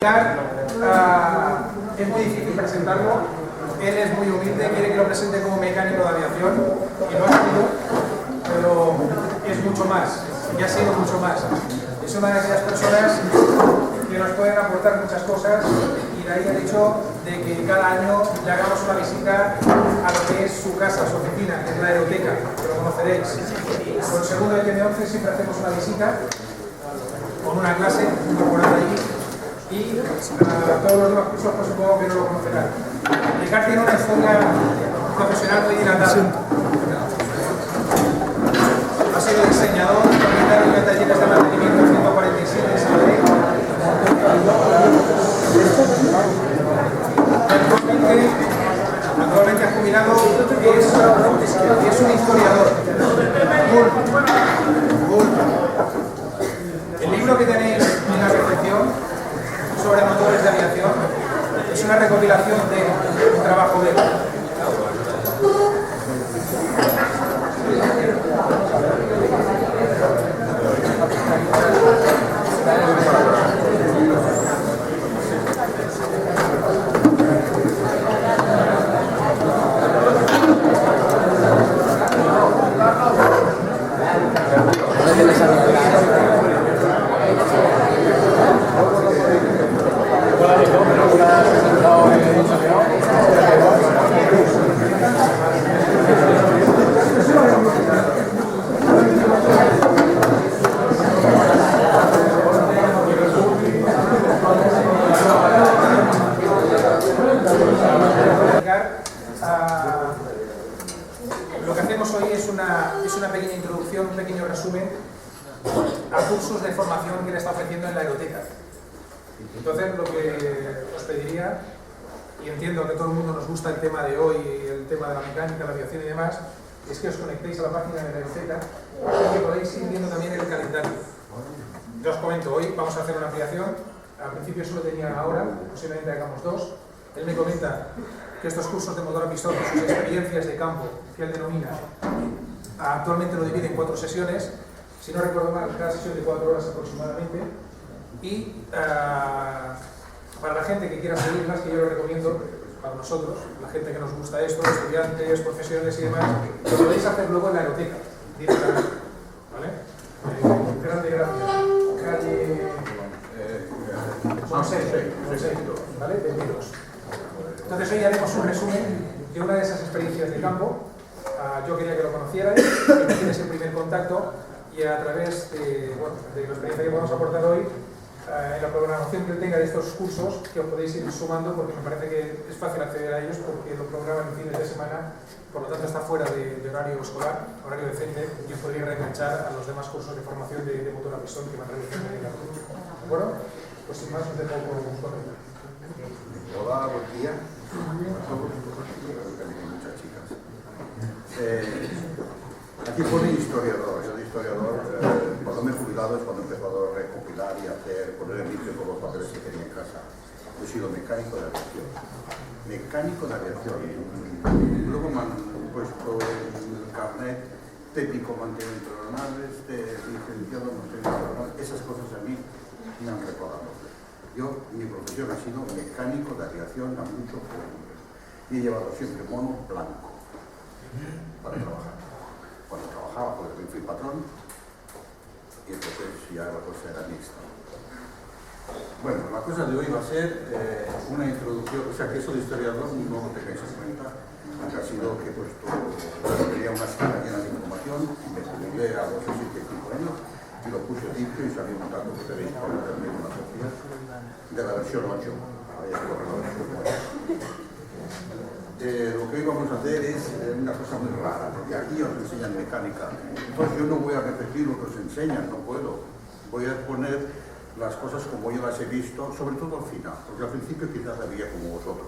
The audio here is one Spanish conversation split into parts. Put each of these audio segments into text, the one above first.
Es muy difícil presentarlo. Él es muy humilde, quiere que lo presente como mecánico de aviación y lo ha sido, pero es mucho más, y ha sido mucho más. Es una de aquellas personas que nos pueden aportar muchas cosas y de ahí el hecho de que cada año le hagamos una visita a lo que es su casa, su oficina, que es la Aeroteca, que lo conoceréis. Con el segundo del TM11 siempre hacemos una visita con una clase incorporada allí. Y todos los demás cursos pues supongo que no lo conocerán. Ricard tiene una historia profesional muy dilatada. Ha sido diseñador, propietario de talleres de mantenimiento 147 en Sabadell. Actualmente ha jubilado y es un historiador. El libro que tenéis en la recepción sobre motores de aviación es una recopilación de un trabajo de él. Lo que hacemos hoy es una pequeña introducción, un pequeño resumen a cursos de formación que le está ofreciendo en la Aeroteca. Entonces, lo que os pediría, y entiendo que a todo el mundo nos gusta el tema de hoy, el tema de la mecánica, la aviación y demás, es que os conectéis a la página de la Aeroteca y que podéis ir viendo también el calendario. Yo os comento, hoy vamos a hacer una ampliación. Al principio solo tenía ahora, posiblemente hagamos dos. Él me comenta que estos cursos de motor a pistón, sus experiencias de campo, que él denomina, actualmente lo divide en 4 sesiones, si no recuerdo mal, cada sesión de 4 horas aproximadamente, y para la gente que quiera seguirlas, que yo lo recomiendo, para nosotros, la gente que nos gusta esto, estudiantes, profesionales y demás, lo podéis hacer luego en la Aeroteca, directamente, ¿vale? Grande gracias. Calle... Monse, ¿vale? Bienvenidos. Entonces hoy haremos un resumen de una de esas experiencias de campo. Yo quería que lo conocierais, que tienes el primer contacto y a través de la experiencia que podemos aportar hoy, en la programación que él tenga de estos cursos, que os podéis ir sumando porque me parece que es fácil acceder a ellos porque lo programan en fines de semana, por lo tanto está fuera de horario escolar, horario decente, y os podréis reenganchar a los demás cursos de formación de motor a pistón que me han realizado en la ¿de acuerdo? Pues sin más, os dejo con vosotros. Hola, buen día. Muchas chicas. Aquí pone historiador. Yo de historiador, cuando me he jubilado es cuando he empezado a recopilar y poner en limpio todos los papeles que tenía en casa. Yo he sido mecánico de aviación. Mecánico de aviación. Luego me han puesto el carnet técnico mantenimiento de aeronaves, licenciado mantenimiento de aeronaves. Esas cosas a mí me han recordado. Yo, mi profesión ha sido mecánico de aviación a mucho tiempo. Y he llevado siempre mono blanco para trabajar. Cuando trabajaba, porque fui patrón, y entonces ya la cosa era mixta. Bueno, la cosa de hoy va a ser una introducción, o sea que eso de historiador no lo tengáis en cuenta, aunque ha sido que he puesto, tenía una escala llena de información, y me jubilé a los 65 años, y lo puse limpio y salí un dato que tenéis para meterme una copia de la versión 8. Lo que hoy vamos a hacer es una cosa muy rara, porque aquí os enseñan mecánica. Entonces yo no voy a repetir lo que os enseñan, no puedo. Voy a poner las cosas como yo las he visto, sobre todo al final, porque al principio quizás había como vosotros.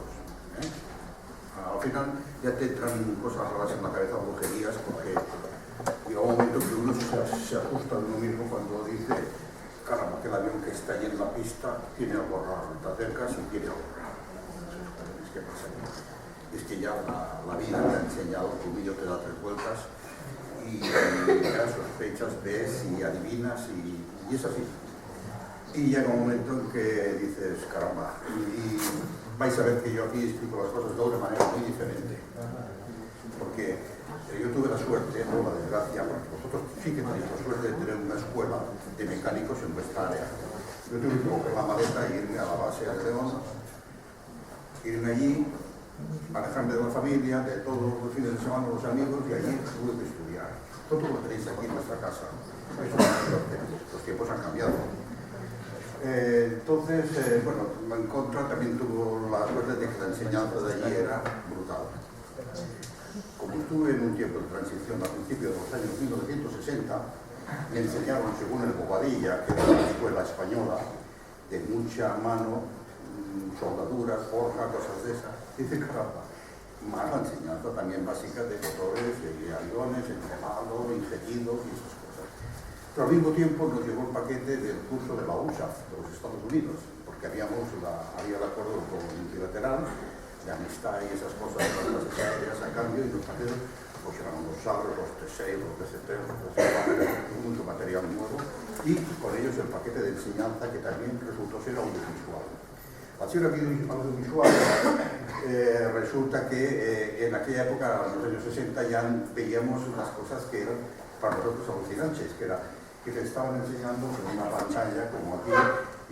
Al final ya te entran cosas raras en la cabeza, brujerías, porque llega un momento que uno se ajusta de uno mismo cuando dice, caramba, que el avión que está ahí en la pista tiene algo raro, te acercas y tiene algo raro. ¿Qué pasa aquí? Es que ya la vida te ha enseñado, tu vídeo te da 3 vueltas y ya sospechas, ves y adivinas y es así. Y llega un momento en que dices, caramba, y vais a ver que yo aquí explico las cosas de una manera muy diferente. Porque yo tuve la suerte, o la desgracia, porque vosotros sí que tenéis la suerte de tener una escuela de mecánicos en vuestra área. Yo tuve que coger la maleta e irme a la base de León, irme allí, alejarme de la familia, de todos los fines de semana, los amigos, y allí tuve que estudiar. Todo lo tenéis aquí en vuestra casa. Los tiempos han cambiado. Entonces, bueno, en contra también tuvo la suerte de que la enseñanza de allí era brutal. Como estuve en un tiempo de transición a principios de los años 1960, me enseñaron, según el Bobadilla, que era una escuela española, de mucha mano, soldaduras, forja, cosas de esas. Dice, caramba, más la enseñanza también básica de motores, de aviones, entrenado, ingeniero y esas cosas. Pero al mismo tiempo nos llegó el paquete del curso de la USA, de los Estados Unidos, porque había el acuerdo multilateral de amistad y esas cosas de las clases aéreas a cambio, y los paquetes pues eran los Sabres, los T6, los DCT, mucho material nuevo, y con ellos el paquete de enseñanza que también resultó ser audiovisual. Al ser audiovisual, resulta que en aquella época, en los años 60, ya veíamos unas cosas que eran para nosotros alucinantes, que era que te estaban enseñando con una pantalla como aquí,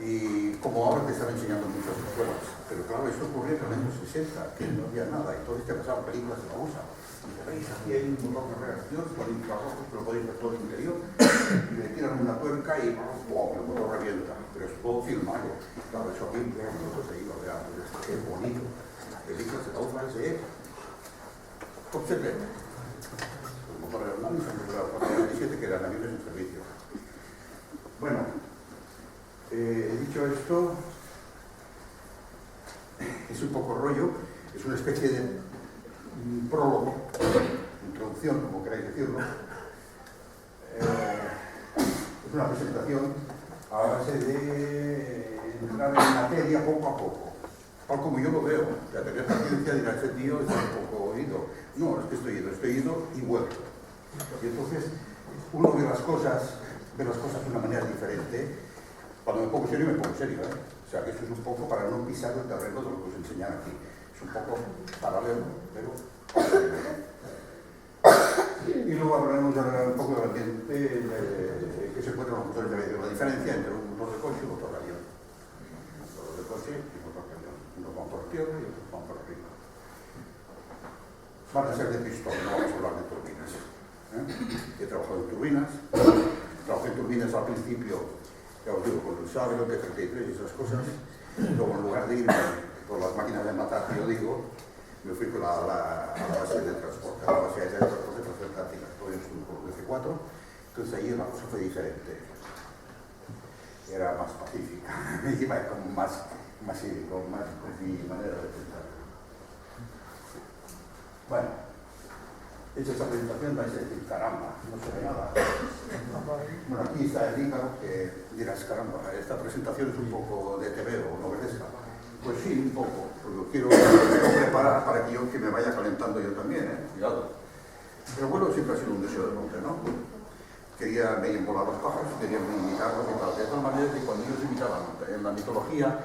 y como ahora te están enseñando en muchas escuelas. Pero claro, eso ocurría en los años 60, que no había nada, entonces te pasaban películas de la USA. Y te veis, aquí hay un botón de reacción, con infrarrojos, pero podéis ver todo el interior, y le tiran una tuerca y ¡pum! El motor revienta. Pero es todo filmado. Claro, eso aquí, nosotros se iba a ver, qué bonito. Las películas de la USA se observen. El motor aeronáutico, el 47, que eran aviones en servicio. Bueno, dicho esto, es un poco rollo, es una especie de prólogo, introducción, como queráis decirlo. Es una presentación a base de entrar en materia poco a poco, tal como yo lo veo. Ya tener paciencia dirá, ese tío está un poco oído. No, es que estoy ido y vuelto. Y entonces uno ve las cosas de una manera diferente. Cuando me pongo serio, me pongo serio, ¿eh? O sea, que esto es un poco para no pisar el terreno de lo que os enseñan aquí. Es un poco paralelo, pero... Y luego hablaremos un poco del ambiente que se encuentra en los motores de avión. La diferencia entre un motor de coche y un motor de avión. Un motor de coche y un motor de avión. Unos van por tierra y otros van por arriba. Van a ser de pistón, no vamos a hablar de turbinas. He trabajado en turbinas. Trabajé en turbinas al principio, ya os digo, con el Sabre, el T33 y esas cosas. Luego, en lugar de irme por las máquinas de matar, yo digo, me fui con a la base de transporte, a la base de transporte táctica. Todo eso por el F4, entonces ahí la cosa fue diferente. Era más pacífica, iba como más cívico, más con mi manera de pensar. Bueno, hecha esta presentación vais a decir, caramba, no se ve nada. Bueno, aquí está el Ícaro, que dirás, caramba, esta presentación es un poco de TV o novelesca. Pues sí, un poco, porque quiero preparar para que me vaya calentando yo también, cuidado. Pero bueno, siempre ha sido un deseo del hombre, ¿no? Quería ver volar los pájaros, quería imitarlos y tal. De tal manera que cuando ellos imitaban en la mitología,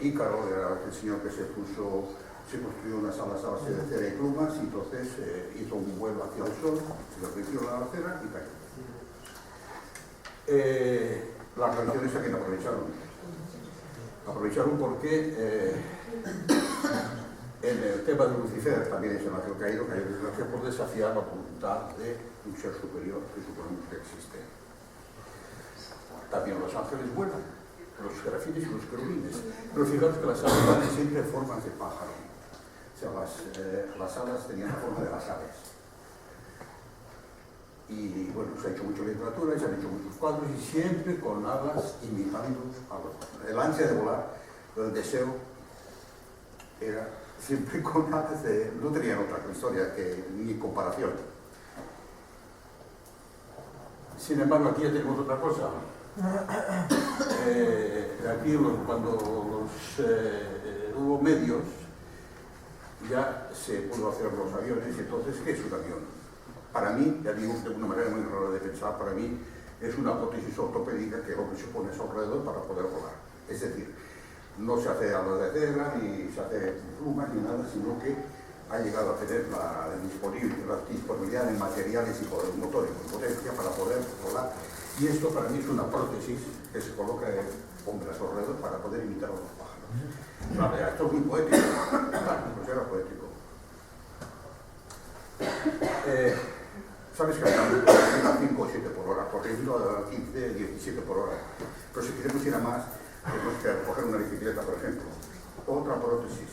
Ícaro era el señor que se construyó unas alas a base de cera y plumas, y entonces hizo un vuelo hacia el sol, se le ofreció la cera y cayó. Las religiones aquí no aprovecharon. Aprovecharon porque en el tema de Lucifer, también es el ángel caído, cayó en desgracia por desafiar la voluntad de un ser superior que suponemos que existe. También los ángeles vuelan, los serafines y los querubines. Pero fijaros que las alas van siempre en formas de pájaro. O sea, las alas tenían la forma de las aves. Y bueno, se ha hecho mucha literatura y se han hecho muchos cuadros, y siempre con alas imitando el ansia de volar, el deseo era siempre con alas no tenían otra historia ni comparación. Sin embargo, aquí ya tenemos otra cosa. Aquí cuando hubo medios, ya se pudo hacer los aviones. Y entonces, ¿qué es un avión? Para mí, ya digo de una manera muy rara de pensar, para mí es una prótesis ortopédica que el hombre se pone a su alrededor para poder volar. Es decir, no se hace a la de cera, ni se hace plumas, ni nada, sino que ha llegado a tener la disponibilidad de materiales y motores con potencia para poder volar. Y esto para mí es una prótesis que se coloca el hombre a su alrededor para poder imitar a los pájaros. Vale, esto es muy poético. Bueno, pues era poético. Sabes que andamos a 5 o 7 por hora, corriendo a 15, 17 por hora. Pero si queremos ir a más, tenemos que coger una bicicleta, por ejemplo. Otra prótesis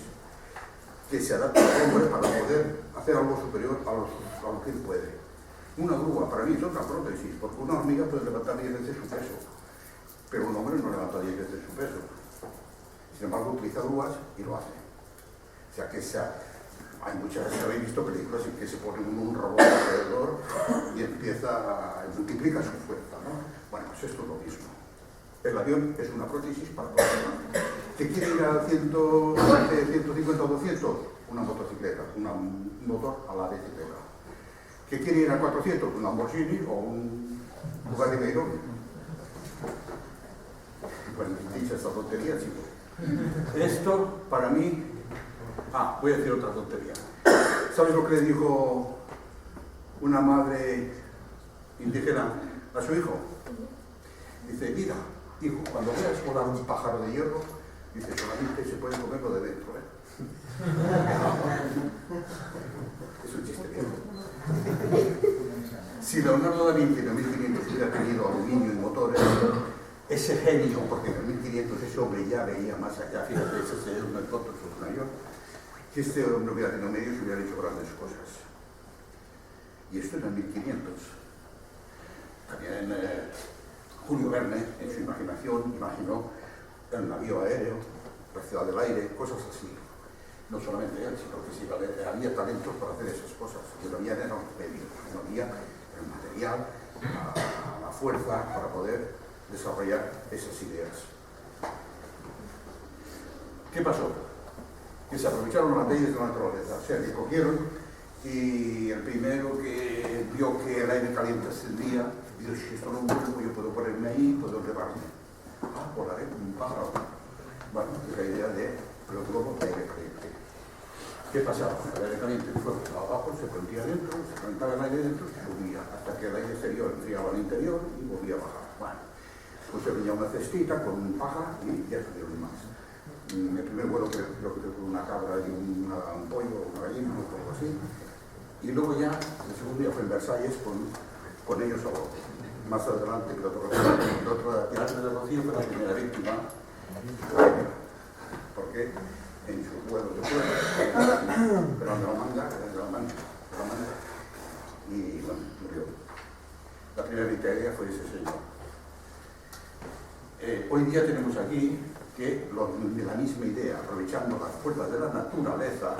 que se adapta al hombre para poder hacer algo superior a lo que él puede. Una grúa para mí es otra prótesis, porque una hormiga puede levantar 10 veces su peso, pero un hombre no levanta 10 veces su peso. Sin embargo, utiliza grúas y lo hace. O sea que hay muchas veces, habéis visto películas en que se pone un robot alrededor y multiplica su fuerza, ¿no? Bueno, pues esto es lo mismo. El avión es una prótesis para poder volar. ¿Que quiere ir a 120, 150 o 200? Una motocicleta, un motor a la bicicleta. ¿Que quiere ir a 400? Un Lamborghini o un Bugatti Veyron. Bueno, dicha esta tontería, chicos. Esto, para mí... voy a decir otra tontería. ¿Sabes lo que le dijo una madre indígena a su hijo? Dice, mira, hijo, cuando veas volar un pájaro de hierro, dice, solamente se puede comerlo de dentro, ¿eh? Es un chiste viejo. Si Leonardo da Vinci en el 1500 hubiera tenido aluminio y motores, ese genio, porque en el 1500 ese hombre ya veía más allá, fíjate, ese es un foto mayor, que este hombre hubiera tenido medios y hubiera hecho grandes cosas. Y esto en el 1500. También Julio Verne, en su imaginación, imaginó el navío aéreo, la ciudad del aire, cosas así. No solamente él, sino que sí, había talentos para hacer esas cosas. Y lo había eran los medios, no había el material, la fuerza para poder desarrollar esas ideas. ¿Qué pasó? Que se aprovecharon las leyes de la naturaleza, o sea, que cogieron y el primero que vio que el aire caliente ascendía, dijo, si esto no vuelvo, yo puedo ponerme ahí, puedo elevarme. Volaré como un pájaro. Bueno, es la idea de luego aire caliente. ¿Qué pasaba? El aire caliente fue abajo, se prendía adentro, se calentaba el aire dentro y subía, hasta que el aire exterior enfriaba al interior y volvía a bajar. Bueno, pues se venía una cestita con un paja y ya estuvieron más. El primer vuelo creo que fue una cabra y un pollo, una gallina, o algo así. Y luego ya, el segundo día fue en Versalles con ellos a bordo. Más adelante, el otro tirante de Rocío fue la primera víctima, porque en sus vuelos de fuera, pero de la manga, y bueno, murió. La primera victoria fue ese señor. Hoy día tenemos aquí que la misma idea, aprovechando las fuerzas de la naturaleza,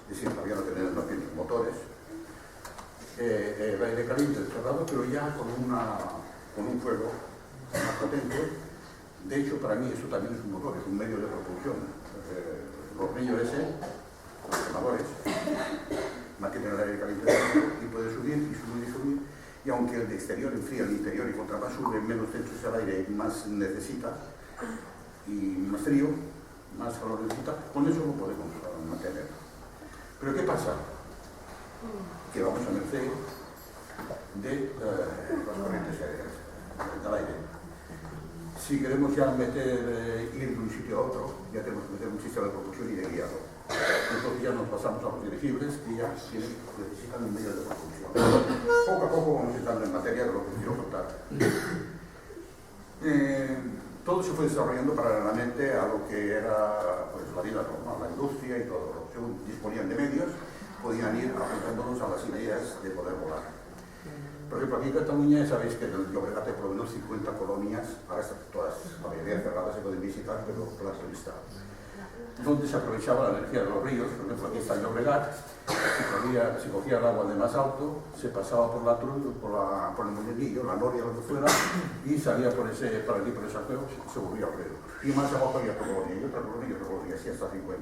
es decir, todavía no tenemos motores, el aire caliente encerrado, pero ya con un fuego más potente. De hecho, para mí eso también es un motor, es un medio de propulsión. Los hornillos los quemadores, mantienen el aire caliente dentro y puede subir y subir y subir. Y aunque el de exterior enfría el interior y contra más sube, menos dentro es el aire, más necesita y más frío, más calor necesita, con eso lo podemos mantener. Pero ¿qué pasa? Que vamos a merced de las corrientes aéreas, del aire. Si queremos ya ir de un sitio a otro, ya tenemos que meter un sistema de propulsión y de guiado. Entonces ya nos pasamos a los dirigibles que ya necesitan un medio de propulsión. Poco a poco vamos entrando en materia de lo que quiero contar. Todo se fue desarrollando paralelamente a lo que era pues, la vida normal, la industria y todo. Según disponían de medios, podían ir apuntándonos a las ideas de poder volar. Por ejemplo, aquí en Cataluña sabéis que en el Llobregat hay por lo menos 50 colonias, ahora están todas, la mayoría cerradas, se pueden visitar, pero las turistas. Donde se aprovechaba la energía de los ríos, por ejemplo, aquí está el Llobregat, se cogía el agua de más alto, se pasaba por el molinillo, la noria, lo que fuera, y salía por aquí, por ese arqueo, se volvía al río. Y más abajo había otra colonia, y otra colonia, y otra colonia, así hasta 50.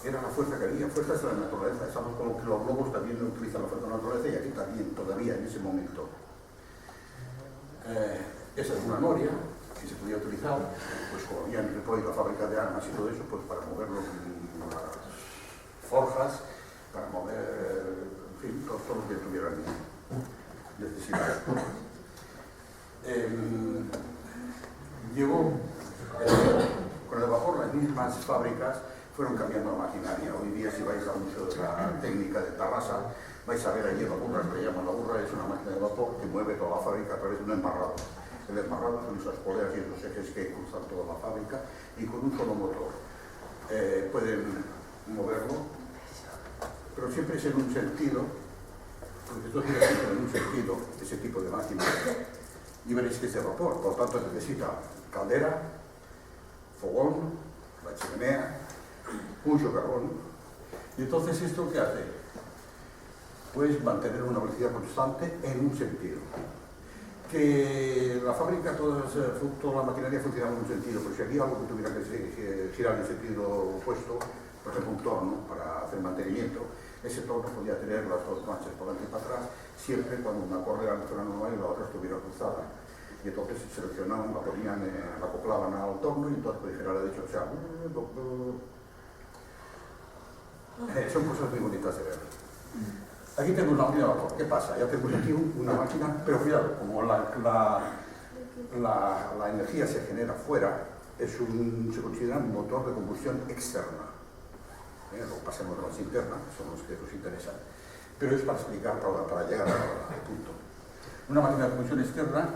era la fuerza que había, fuerzas de la naturaleza. Es algo como que los lobos también utilizan la fuerza de la naturaleza y aquí también, todavía en ese momento. Esa es una noria que se podía utilizar, pues como había en Ripoll la fábrica de armas y todo eso, pues para mover las forjas, para mover, en fin, todo lo que tuvieran necesidad. Llegó, con el vapor, las mismas fábricas fueron cambiando la maquinaria. Hoy día, si vais al Museo de la Técnica de Tarrasa, vais a ver allí la burra, que le llaman la burra, es una máquina de vapor que mueve toda la fábrica a través de un embarrado. El embarrado son esas poleas y esos ejes que cruzan toda la fábrica y con un solo motor pueden moverlo, pero siempre es en un sentido, porque esto tiene siempre en un sentido, ese tipo de máquina, y veréis que es de vapor, por lo tanto necesita caldera, fogón, la chimenea, mucho carbón, y entonces ¿esto qué hace? Pues mantener una velocidad constante en un sentido. Que la fábrica, toda la maquinaria funcionaba en un sentido, pero si había algo que tuviera que girar en sentido opuesto, por ejemplo un torno para hacer mantenimiento, ese torno podía tener las dos marchas por delante y para atrás, siempre cuando una correa no fuera normal y la otra estuviera cruzada. Y entonces seleccionaban, la ponían, la acoplaban al torno y entonces podía girar a derecha, o sea, son cosas muy bonitas de ver. Aquí tenemos la máquina de vapor. ¿Qué pasa? Ya tenemos aquí una máquina, pero cuidado, como la energía se genera fuera, se considera un motor de combustión externa. Luego pasemos a las internas, que son los que nos interesan. Pero es para explicar, para llegar al punto. Una máquina de combustión externa,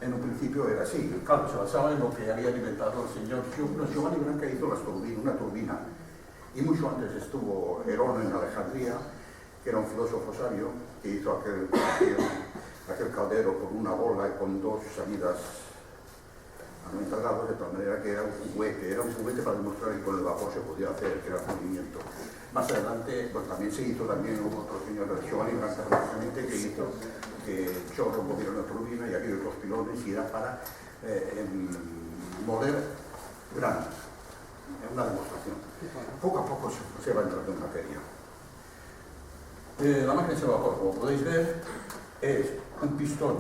en un principio era así. Claro, se basaba en lo que había inventado el señor Giovanni Branca, hizo una turbina. Y mucho antes estuvo Herón en Alejandría, que era un filósofo sabio, que hizo aquel caldero con una bola y con dos salidas a 90 grados, de tal manera que era un juguete para demostrar que con el vapor se podía hacer, que era movimiento. Más adelante, pues también se hizo, hubo otro señor, Giovanni Branca, precisamente, que hizo que el chorro moviera una turbina y aquellos dos pilones, y era para mover granos. Es una demostración. Poco a poco se va entrando en materia. La máquina de vapor, como podéis ver, es un pistón,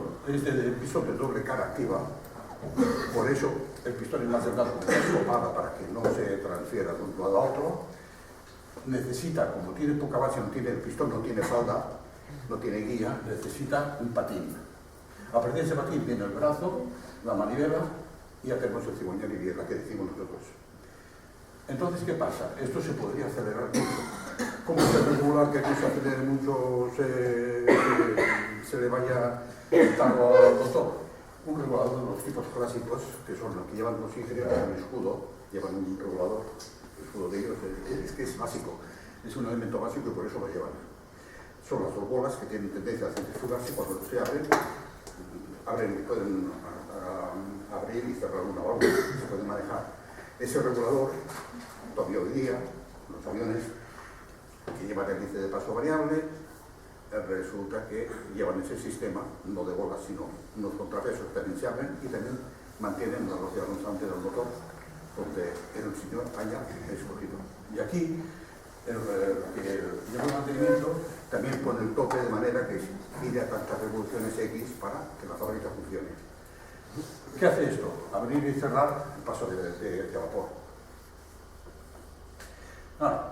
pistón de doble cara activa. Por eso el pistón es más delgado, porque está sopada para que no se transfiera de un lado a otro. Necesita, como tiene poca base, el pistón no tiene falda, no tiene guía, necesita un patín. A partir de ese patín viene el brazo, la manivela y ya tenemos el cigüeñal y biela que decimos nosotros. Entonces, ¿qué pasa? Esto se podría acelerar mucho. ¿Cómo se regula que no se acelere mucho, se le vaya el tarro al motor? Un regulador de los tipos clásicos, que son los que llevan los ingenieros en el escudo, llevan un regulador, el escudo de ellos es que es básico, es un elemento básico y por eso lo llevan. Son las dos bolas que tienen tendencia a centrifugarse, cuando se abren, pueden abrir y cerrar una válvula, se puede manejar. Ese regulador, todavía hoy día, los aviones que llevan el hélice de paso variable, resulta que llevan ese sistema, no de bolas, sino unos contrapesos que también se abren y también mantienen la velocidad constante del motor, donde el señor haya escogido. Y aquí, el que lleva el mantenimiento también pone el tope de manera que gire a tantas revoluciones X para que la fábrica funcione. ¿Qué hace esto? Abrir y cerrar el paso de vapor.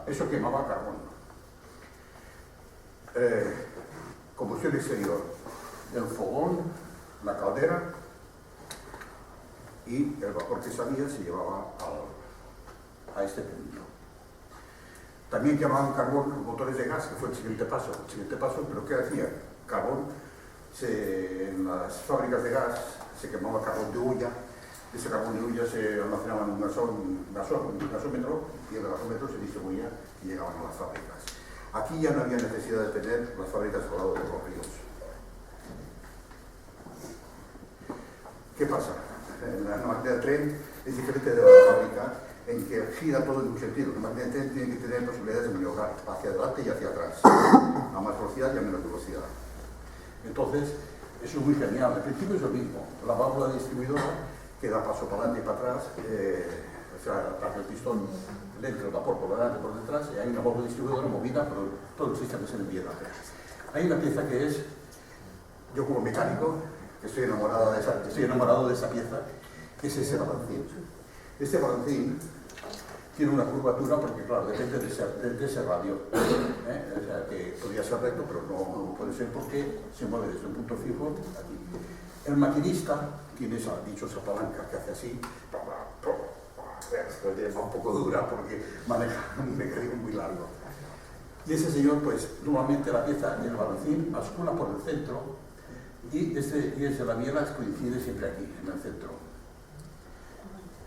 Eso quemaba carbón. Combustión exterior. El fogón, la caldera y el vapor que salía se llevaba a este punto. También quemaban carbón los motores de gas, que fue el siguiente paso. ¿Pero qué hacía? Carbón, en las fábricas de gas se quemaba carbón de hulla, ese carbón de hulla se almacenaba en un gasómetro y el gasómetro se distribuía y llegaban a las fábricas. Aquí ya no había necesidad de tener las fábricas al lado de los ríos. ¿Qué pasa? La máquina de tren es diferente de la fábrica en que gira todo en un sentido. La máquina de tren tiene que tener posibilidades de maniobrar hacia adelante y hacia atrás, a más velocidad y a menos velocidad. Entonces, eso es muy genial. Al principio es lo mismo. La válvula distribuidora que da paso para adelante y para atrás, O sea, para que el pistón le entre el vapor por delante y por detrás, y hay una válvula distribuidora movida por todo el sistema que se le envía. Hay una pieza que es, yo como mecánico, que estoy enamorado de esa pieza, que es ese balancín. Este balancín tiene una curvatura porque, claro, depende de ese radio. O sea, que podría ser recto, pero no puede ser porque se mueve desde un punto fijo aquí. El maquinista tiene esa dichosa palanca que hace así, es un poco dura porque maneja un mecanismo muy largo. Y ese señor, pues, normalmente la pieza del balancín bascula por el centro y desde la biela coincide siempre aquí, en el centro.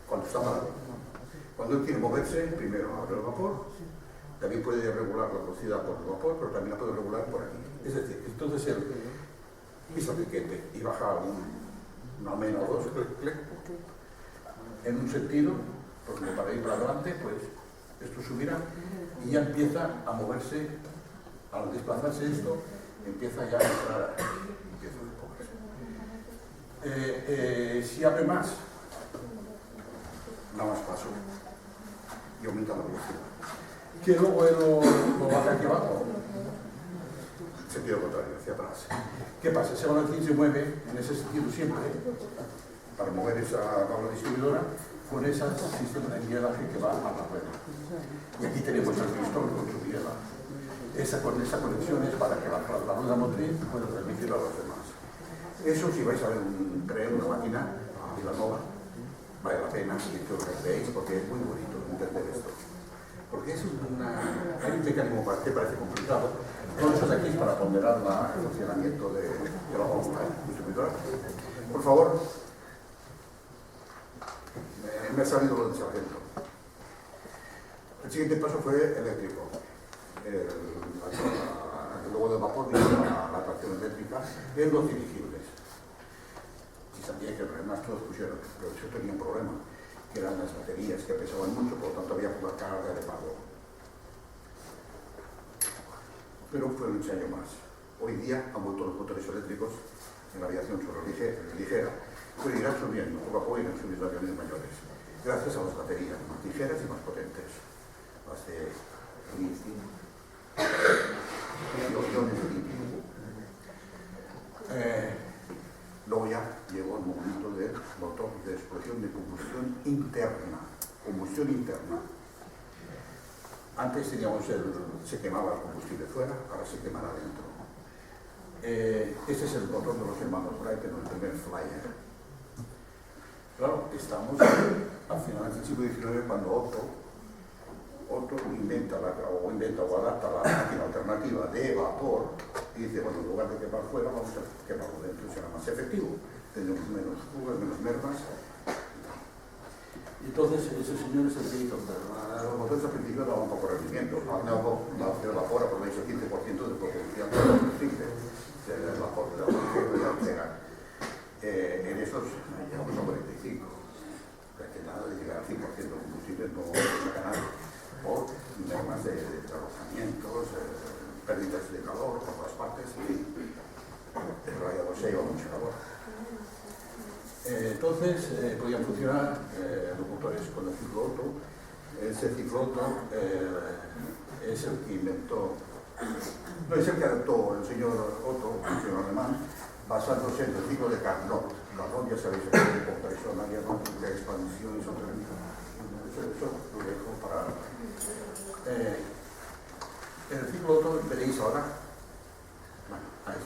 Cuando está parado. Cuando él quiere moverse, primero abre el vapor, también puede regular la velocidad por el vapor, pero también la puede regular por aquí. Es decir, entonces él pisa el piquete y baja una mena o dos, en un sentido, porque para ir para adelante, pues esto subirá y ya empieza a moverse, al desplazarse esto, empieza ya a entrar, empieza a moverse. Si abre más, da más paso y aumenta la velocidad. Que luego lo baja aquí abajo, sentido contrario, hacia atrás. ¿Qué pasa? Ese balancín se mueve en ese sentido siempre, para mover esa válvula distribuidora, con ese sistema de bielaje que va a la rueda. Y aquí tenemos el pistón con su biela. Esa conexión es para que la rueda motriz pueda transmitir a los demás. Eso, si vais a ver un tren, una máquina, y la nova, vale la pena que os lo veáis porque es muy bonito entender esto. Porque es hay un mecanismo que parece complicado. Todo eso de aquí es para ponderar el funcionamiento de la válvula distribuidora. Por favor, me ha salido lo del sargento. El siguiente paso fue eléctrico. Luego del vapor vino la tracción eléctrica en los dirigibles. Y sabía que además todos pusieron, pero eso tenía un problema, que eran las baterías que pesaban mucho, por lo tanto había poca carga de pago. Pero fue un ensayo más. Hoy día han vuelto los motores eléctricos en la aviación solo ligera, pero irán subiendo, poco a poco irán subiendo aviones mayores, gracias a las baterías más ligeras y más potentes, las de litio, iones de litio. Luego ya llegó el momento del motor de explosión de combustión interna. Antes se quemaba el combustible fuera, ahora se quemará dentro. Este es el motor de los hermanos Wright en el primer Flyer. Claro, estamos al final del siglo XIX cuando Otto inventa o adapta la máquina alternativa de vapor y dice, bueno, en lugar de quemar fuera, vamos a quemarlo dentro, será más efectivo, tendremos menos fugas, menos mermas. Entonces, ese señor es el que hizo, los motores al principio daban poco rendimiento, el vapor aprovecha el 15% del potencial del combustible, el vapor de la pega. En estos llegamos a 45, que nada de llegar al 100% del combustible no saca nada, por mermas de alojamientos, pérdidas de calor por todas partes y el radiador se lleva mucho calor. Entonces podían funcionar los motores con el ciclo Otto. Ese ciclo Otto es el que inventó, no es el que adoptó el señor Otto, el señor alemán, basándose en el ciclo de Carnot. Carnot ya sabéis que es compresión, aeronáutica, expansión y eso lo dejo para... en el ciclo Otto veréis ahora,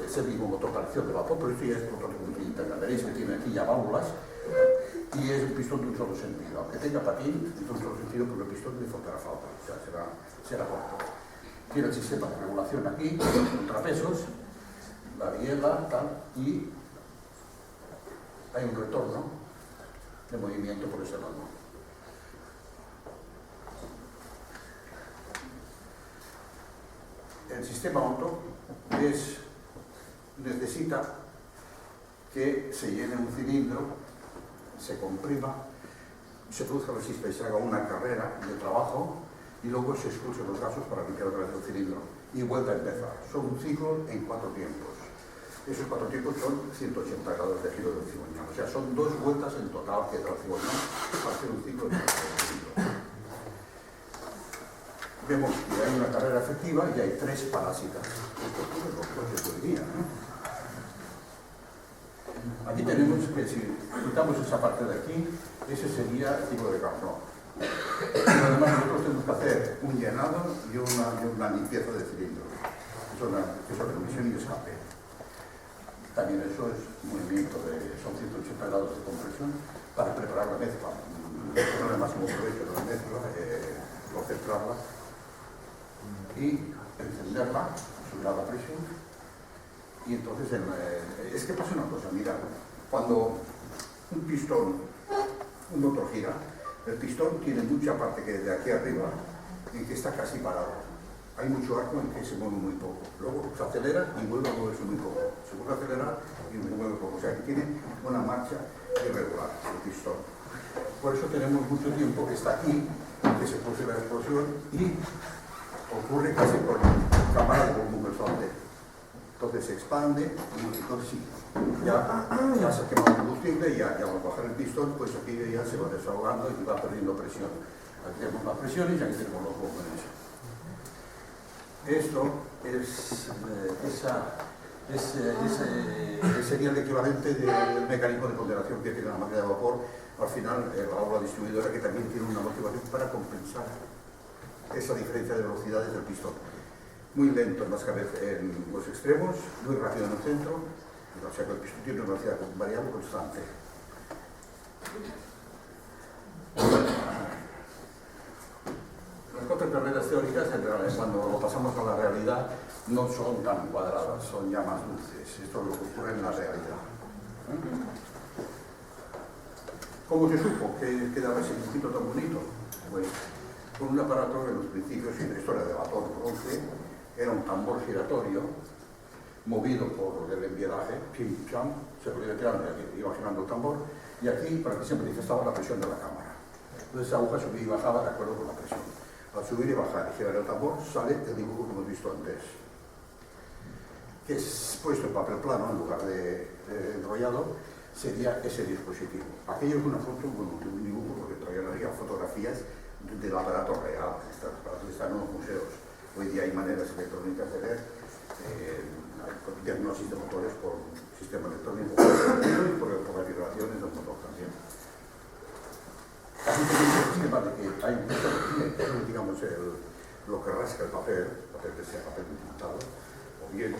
es el mismo motor para acción de vapor, pero este ya es motor de combustión interna. Veréis que tiene aquí ya válvulas y es un pistón de un solo sentido. Aunque tenga patín, de un solo sentido, pero el pistón le faltará falta, o sea, será corto. Tiene el sistema de regulación aquí, contrapesos, la biela, tal, y hay un retorno de movimiento por ese lado. El sistema Otto necesita que se llene un cilindro, se comprima, se produzca la chispa y se haga una carrera de trabajo y luego se expulsen los gases para limpiar otra vez el cilindro y vuelve a empezar. Son un ciclo en 4 tiempos. Esos 4 tiempos son 180 grados de giro del cigüeñal. O sea, son 2 vueltas en total que da el cigüeñal para hacer un ciclo de 4 tiempos. vemos que hay una carrera efectiva y hay 3 parásitas. Esto es lo que se diría, ¿no? Aquí tenemos que, si quitamos esa parte de aquí, ese sería el tipo de Carnot. Pero además nosotros tenemos que hacer un llenado y una limpieza de cilindros. Que son remisión y escape. También eso es movimiento son 180 grados de compresión para preparar la mezcla. Con el máximo provecho de la mezcla, concentrarla y encenderla, subir a la presión. Y entonces, es que pasa una cosa, mira, cuando un pistón, un motor gira, el pistón tiene mucha parte que de aquí arriba en que está casi parado. Hay mucho arco en que se mueve muy poco. Luego se acelera y vuelve a moverse muy poco. Se vuelve a acelerar y se mueve poco. O sea que tiene una marcha irregular el pistón. Por eso tenemos mucho tiempo que está aquí, que se produce la explosión y ocurre casi por cámara de volumen fronte. Entonces se expande y entonces sí, ya se quema el combustible y ya al bajar el pistón, pues aquí ya se va desahogando y va perdiendo presión. Aquí tenemos las presiones y aquí tenemos los volúmenes. Esto sería el equivalente del mecanismo de ponderación que tiene la máquina de vapor. Al final, la válvula distribuidora que también tiene una motivación para compensar esa diferencia de velocidades del pistón. Muy lento en los extremos, muy rápido en el centro, o sea que el pistón tiene una velocidad variable constante. Las 4 carreras teóricas, en realidad, cuando lo pasamos a la realidad, no son tan cuadradas, son ya más dulces. Esto es lo que ocurre en la realidad. ¿Cómo se supo que daba ese dibujito tan bonito? Pues con un aparato en los principios, y la historia de Baton Bronce, era un tambor giratorio movido por el enviadaje, pim, cham, se podía tirar, iba girando el tambor, y aquí para que se manifestaba la presión de la cámara. Entonces esa aguja subía y bajaba de acuerdo con la presión. Al subir y bajar y girar el tambor sale el dibujo que hemos visto antes, que es puesto en papel plano en lugar de enrollado, sería ese dispositivo. Aquello es una foto, bueno, un dibujo, porque todavía no había fotografías del aparato real. Estos aparatos están en los museos. Hoy día hay maneras electrónicas de ver diagnóstico de motores por sistema electrónico y por las vibraciones del motor también. Así que el sistema de que hay un motor que tiene, digamos, lo que rasca el papel que sea papel pintado, o bien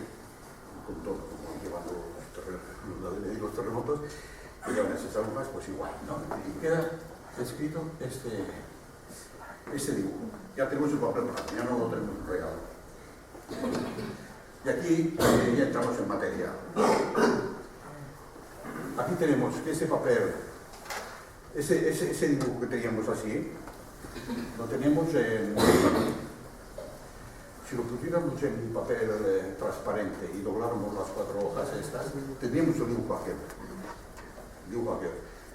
con todo, como llevan los terremotos, que llevan esas agujas, pues igual, ¿no? Y queda escrito este dibujo. Ya tenemos el papel plano, ya no lo tenemos enrollado. Y aquí ya entramos en materia. Aquí tenemos que ese papel, ese dibujo que teníamos así, lo tenemos en... Si lo pusiéramos en papel transparente y dobláramos las 4 hojas estas, tendríamos el dibujo aquel.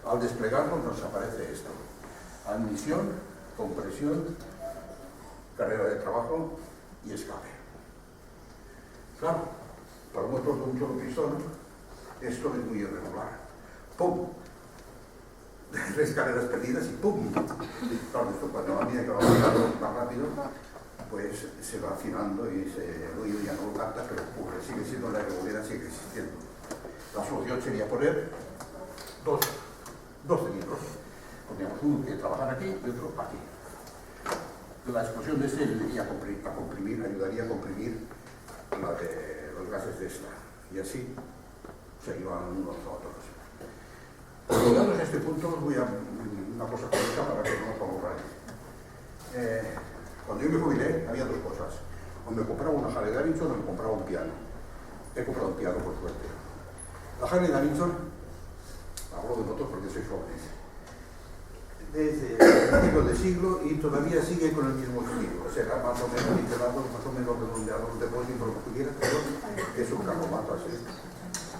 Al desplegarlo nos aparece esto. Admisión, compresión, carrera de trabajo y escape. Claro, para un motor de un solo pistón, esto es muy irregular. ¡Pum! 3 carreras perdidas y ¡pum! Claro, esto cuando a medida que va bajando más rápido, pues se va afinando y el oído ya no lo capta, pero ocurre, sigue siendo la irregularidad, sigue existiendo. La solución sería poner dos cilindros. Pondríamos uno que trabajar aquí y otro aquí. La explosión de este ayudaría a comprimir la de los gases de esta, y así se iban unos a otros. Llegados a este punto, voy a una cosa correcta para que no nos aburráis. Cuando yo me jubilé, había 2 cosas. O me compraba una Harley Davidson o me compraba un piano. He comprado un piano, por suerte. La Harley Davidson, hablo de motos porque soy jóvenes, desde el de siglo y todavía sigue con el mismo estilo. Será más o menos literado, más o menos redondeado, de Bosnia, por lo que tuviera, pero es un carromato así.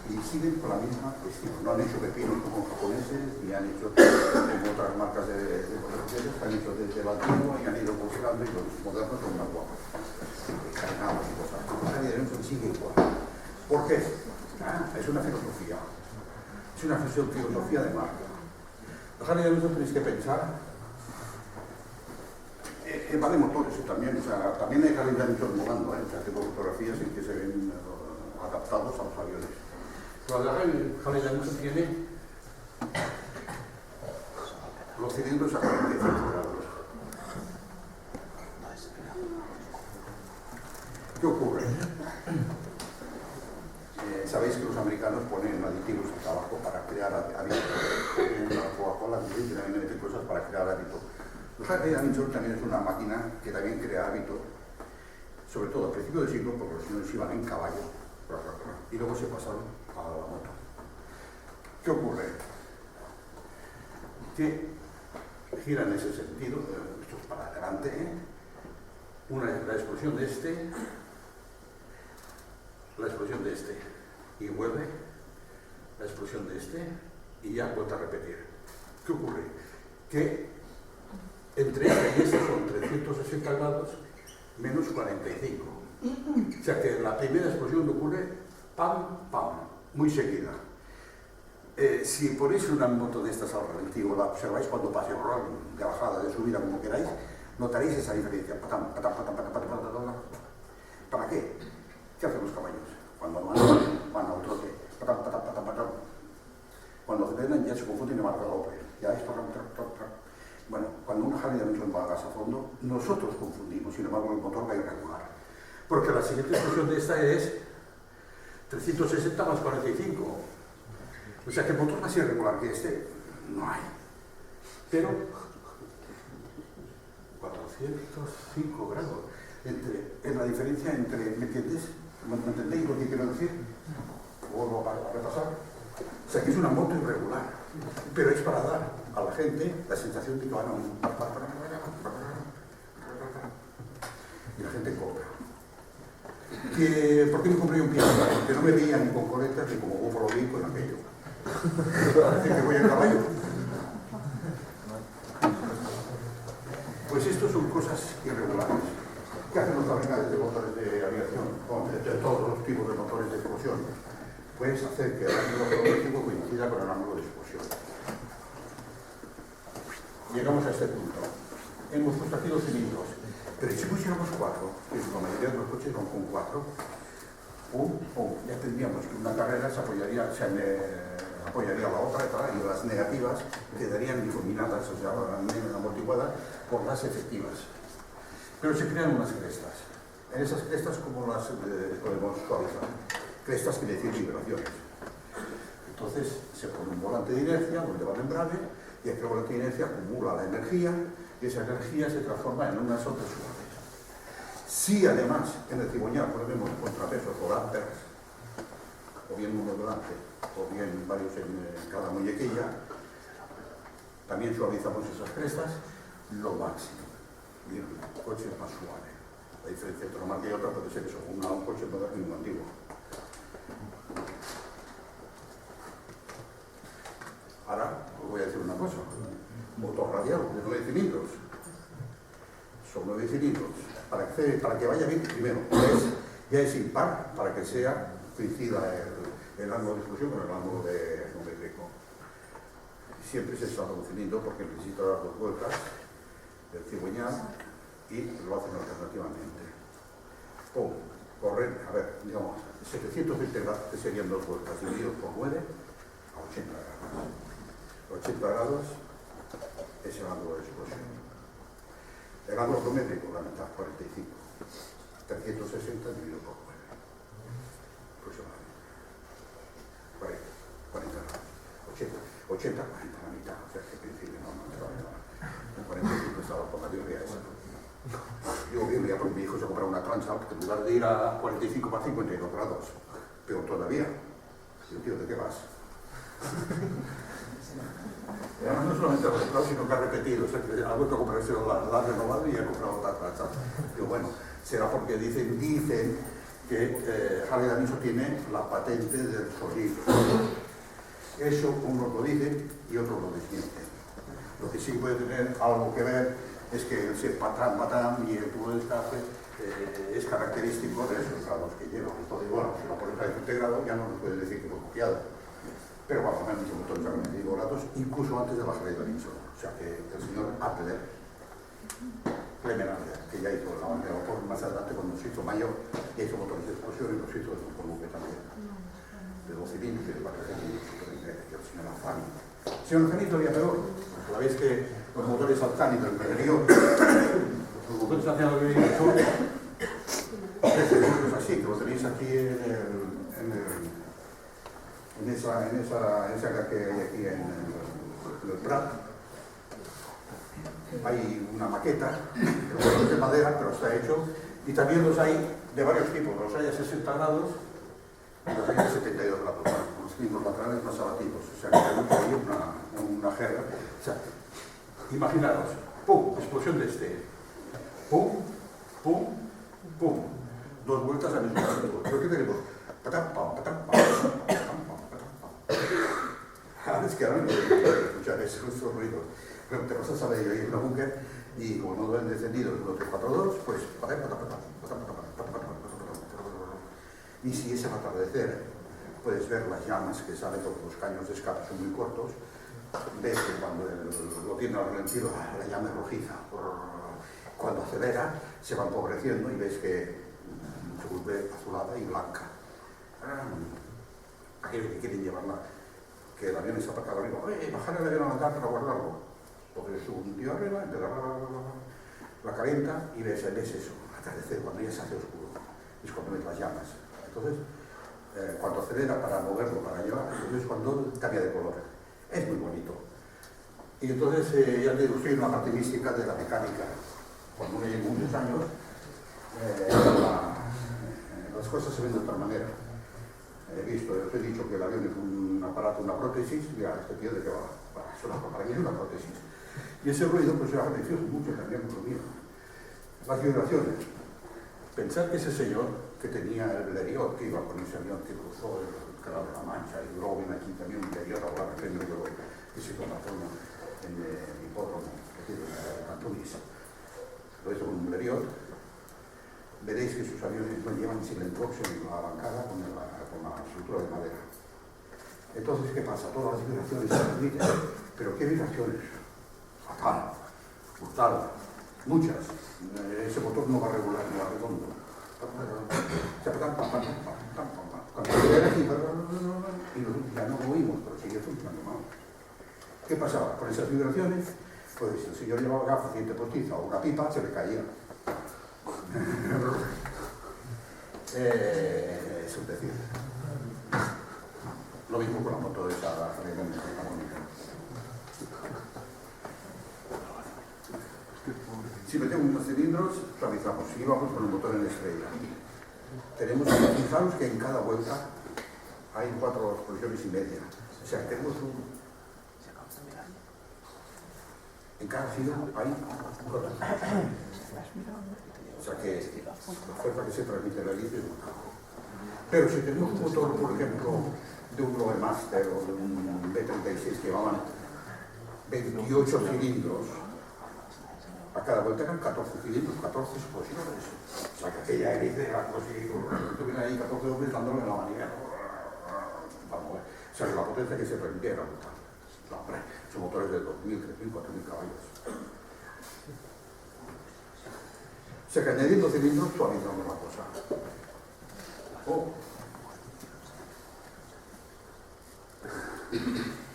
Y siguen con la misma estilo. No han hecho pepinos como japoneses, ni han hecho como otras marcas de comerciales, han hecho desde el antiguo y han ido evolucionando y los modernos son más guapos. Cargados y cosas. La Davidson sigue igual. ¿Por qué? Es una filosofía. Es una filosofía de marca. La Harley Davidson tenéis que pensar Va de motores también, o sea, también hay Harley Davidson volando, o sea, tengo fotografías en que se ven adaptados a los aviones. Pero la Harley Davidson tiene los cilindros a 45 grados. ¿Qué ocurre? Sabéis que los americanos ponen aditivos acá abajo para crear hábitos. En la Coca-Cola también meten cosas para crear hábitos. Los Harley Davidson también es una máquina que también crea hábitos, sobre todo al principio del siglo, porque los señores iban en caballo, y luego se pasaron a la moto. ¿Qué ocurre? Que gira en ese sentido, esto es para adelante, la explosión de este, y vuelve la explosión de este, y ya vuelve a repetir. ¿Qué ocurre? Que entre este y este son 360 grados menos 45. O sea que la primera explosión ocurre pam, pam, muy seguida. Si ponéis una moto de estas al ralentí o la observáis cuando pase, de bajada, de subida, como queráis, notaréis esa diferencia. Patam, patam, patam, patam, patam, patam, patam. ¿Para qué? ¿Qué hacen los caballos? Cuando van a un trote, patam, patam, patam, patam. Cuando aceleran ya se confunden y van a galope. Ya esto, bueno, cuando una Harley Davidson va a gas a fondo, nosotros confundimos, sin embargo el motor va irregular. Porque la siguiente explosión de esta es 360 más 45. O sea que el motor más irregular que este no hay. Pero 405 grados. Es la diferencia entre, ¿me entiendes? ¿Me entendéis lo que quiero decir? Vuelvo a repasar. O sea que es una moto irregular, pero es para dar a la gente la sensación de que van a un... y la gente compra. ¿Por qué me compré un piano? Porque no me veía ni con coletas ni como Buffalo Bill con aquello. Parece que voy a caballo. Pues estos son cosas irregulares. ¿Qué hacen los fabricantes de motores de aviación? De todos los tipos de motores de explosión. Puedes hacer que el ángulo geométrico coincida con el ángulo de explosión. Llegamos a este punto. Hemos puesto aquí los cilindros. Pero si pusiéramos 4, que la mayoría de los coches van con 4, ya tendríamos que una carrera se apoyaría a la otra y las negativas quedarían difuminadas, o sea, amortiguadas por las efectivas. Pero se crean unas crestas. En esas crestas, como las podemos suavizar? Crestas quiere decir vibraciones. Entonces se pone un volante de inercia donde va el embrague y aquel volante de inercia acumula la energía y esa energía se transforma en unas ondas suaves. Si además en el cigüeñal ponemos contrapesos o dampers, o bien uno delante o bien varios en cada muñequilla, también suavizamos esas crestas lo máximo. Y el coche es más suave. La diferencia entre una marca y otra puede ser eso, un coche moderno y un antiguo. Ahora os voy a decir una cosa. Motor radial de 9 cilindros. Son 9 cilindros. Para que vaya bien, primero, ya es impar para que coincida el ángulo de explosión con el ángulo de geométrico. Siempre se está un cilindro porque necesita dar 2 vueltas del cigüeñal y lo hacen alternativamente. Correr, a ver, digamos, 720 grados, que serían 2 vueltas divididos por 9 a 80 grados. 80 grados es el ángulo de explosión. El ángulo geométrico, la mitad, 45. 360 dividido por 9. Aproximadamente. 40 grados. 80, 40, la mitad. O sea, que principio no te va a llevar. En 45 estaba por la teoría esa. Yo vivía porque mi hijo se compraba una plancha, porque en lugar de ir a 45 para 52 grados, pero todavía. Yo, tío, ¿de qué vas? Además, no solamente ha comprado, sino que ha repetido. O sea, que ha vuelto a comprarse la renovada y ha comprado otra plancha. Pero bueno, será porque dicen que Harley Davidson tiene la patente del sonido. Eso unos lo dicen y otros lo desmienten. Lo que sí puede tener algo que ver es que ese patán y el tubo de escape es característico de esos grados que lleva. Entonces, bueno, si lo pones a 20 grados ya no nos puede decir que fue copiado. Pero bueno, hay muchos motores a 25 grados, incluso antes de la Harley Davidson. O sea que el señor Adler, que Clemenander, que ya hizo la banda de vapor más adelante cuando se hizo mayor, ya hizo motores de explosión y los hizo de motor buque también, de 12 cilindros y de 4 cilindros, que el señor Alfani. El señor Alfani todavía peor, porque la vez que los motores Alfani del Berlioz, los motores hacían lo que son así, que lo tenéis aquí en esa que hay aquí en el Prat. Hay una maqueta, que es de madera, pero está hecho, y también los hay de varios tipos, los hay a 60 grados y los hay a 72 grados, los cilindros laterales más abatidos, o sea que tenemos ahí una jerga. O sea, imaginaros, ¡pum!, explosión de este, ¡pum!, ¡pum!, ¡pum!, 2 vueltas al mismo tiempo. ¿Pero qué tenemos? Patam, pam, patam, pam, patam, pam, patam, pam. Es que ahora no escuchar esos ruidos. Pero te vas a saber, yo ir a un búnker y como no lo han descendido el 342, pues y si es al atardecer puedes ver las llamas que salen porque los caños de escape son muy cortos, ves que cuando lo tiene al ralentido la llama es rojiza, cuando acelera se va empobreciendo y ves que se vuelve azulada y blanca. Aquellos que quieren llevarla, que el avión está aparcado arriba, bajar el avión a mandar para guardarlo. Entonces sube un tío arriba, la calienta y ves eso, atardecer, cuando ya se hace oscuro, es cuando ves las llamas. Entonces, cuando acelera para moverlo, para llevar, entonces es cuando cambia de color. Es muy bonito. Y entonces, ya te digo, soy una parte mística de la mecánica. Cuando uno lleva muchos años, las cosas se ven de otra manera. He visto, os he dicho que el avión es un aparato, una prótesis, ya este tío de qué va. Para mí es una prótesis. Y ese ruido pues se ha beneficiado mucho también por lo mío. Las vibraciones. Pensar que ese señor que tenía el Blériot, que iba con ese avión que cruzó el Canal de la Mancha, y luego viene aquí también un Blériot a volar premio que se toma en el hipódromo, que tiene Cantunis. Lo hizo con un Blériot. Veréis que sus aviones no llevan silencioso en la bancada con la estructura de madera. Entonces, ¿qué pasa? Todas las vibraciones se transmiten, pero ¿qué vibraciones? Fatal, brutal, muchas. Ese motor no va regular, no va redondo. Cuando llegan aquí, y ya no lo oímos, pero sigue funcionando mal. ¿Qué pasaba? Con esas vibraciones, pues el señor llevaba gafas y postiza o una pipa, se le caía. Eso es decir. Lo mismo con la moto de esa armónica. Si metemos unos cilindros, suavizamos. Si vamos con el motor en estrella. Tenemos que fijaros que en cada vuelta hay 4 explosiones y media. O sea, tenemos en cada giro hay o sea que la fuerza que se transmite en la hélice es un cabo. Pero si tenemos un motor, por ejemplo, de un Globemaster o de un B36 que llevaban 28 cilindros, a cada vuelta eran 14 cilindros, 14 explosiones. O sea que aquella hélice era como si tuvieran ahí 14 hombres dándole la manía. O sea que la potencia que se transmitía era brutal. No, hombre, son motores de 2.000, 3.000, 4.000 caballos. O sea que añadiendo cilindros suavizamos la cosa. Oh.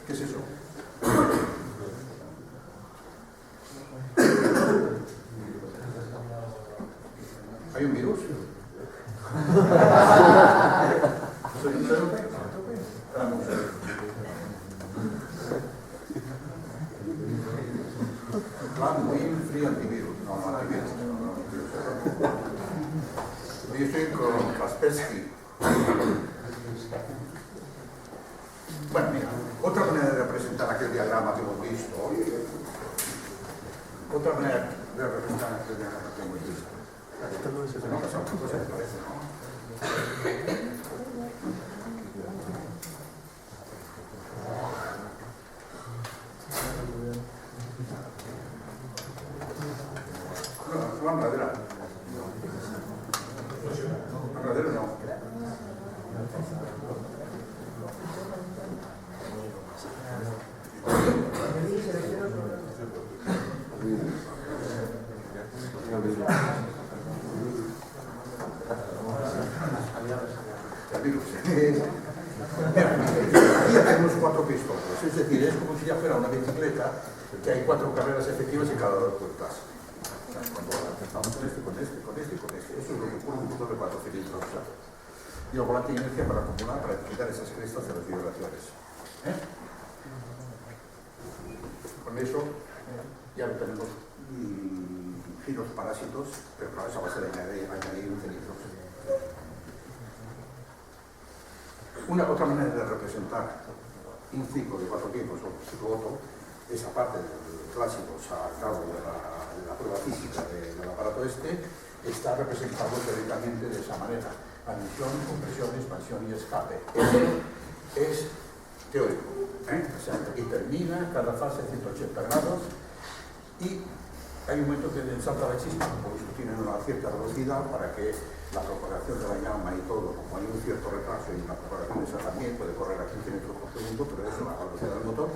¿Qué es eso? ¿Hay un virus? ¿Soy un cero? Muy frío antivirus. No, antivirus. Yo estoy con Kaspersky. Bueno, mira, otra manera de representar aquel diagrama que hemos visto hoy. Otra manera de representar aquel diagrama que hemos visto. Esto no es una cosa que parece, ¿no? No, la enredera. La enredera no. El virus. Aquí tenemos 4 pistolas, es decir, es como si ya fuera una bicicleta que hay 4 carreras efectivas y cada 2 vueltas. Cuando empezamos con este. Eso es lo que ocurre un motor de 4 cilindros. Y el volante de inercia para acumular, para quitar esas crestas de las vibraciones. Con eso ya no tenemos giros parásitos, pero claro, esa base de añadir un cilindro. Otra manera de representar un ciclo de 4 tiempos o ciclo Otto es, aparte del clásico sacado de la prueba física del aparato está representado teóricamente de esa manera: admisión, compresión, expansión y escape. Eso es teórico, o sea, aquí termina cada fase a 180 grados y hay un momento que salta la chispa, porque eso tiene una cierta velocidad para que la propagación de la llama y todo, como hay un cierto retraso y la propagación de esa también puede correr a 15 metros por segundo, pero eso a la velocidad del motor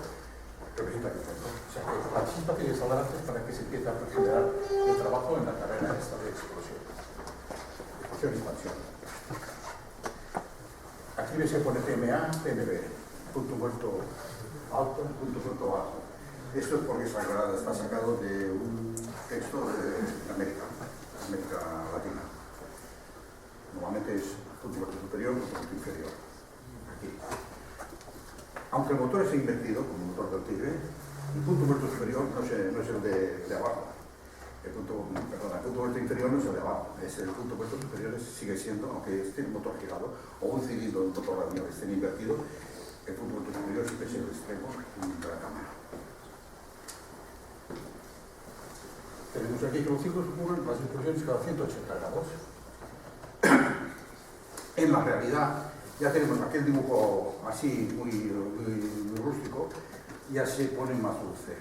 representa que o sea, que la chispa tiene que salir antes para que se empiece a generar el trabajo en la carrera esta de explosión y expansión. Aquí se pone TMA, TMB, punto muerto alto, punto muerto bajo. Esto es porque está sacado de un texto de América Latina. Normalmente es punto muerto superior y punto inferior. Aquí. Aunque el motor es invertido, como el motor del Tigre, el punto muerto superior no es el de abajo. El punto muerto inferior no es el de abajo. El punto muerto superior sigue siendo, aunque esté el motor girado o un cilindro de un motor radial estén invertidos, el punto muerto superior sigue siendo el extremo de la cámara. Tenemos aquí que los ciclos ocurren las explosiones cada 180 grados. En la realidad, ya tenemos aquel dibujo así muy rústico, ya se pone más dulce.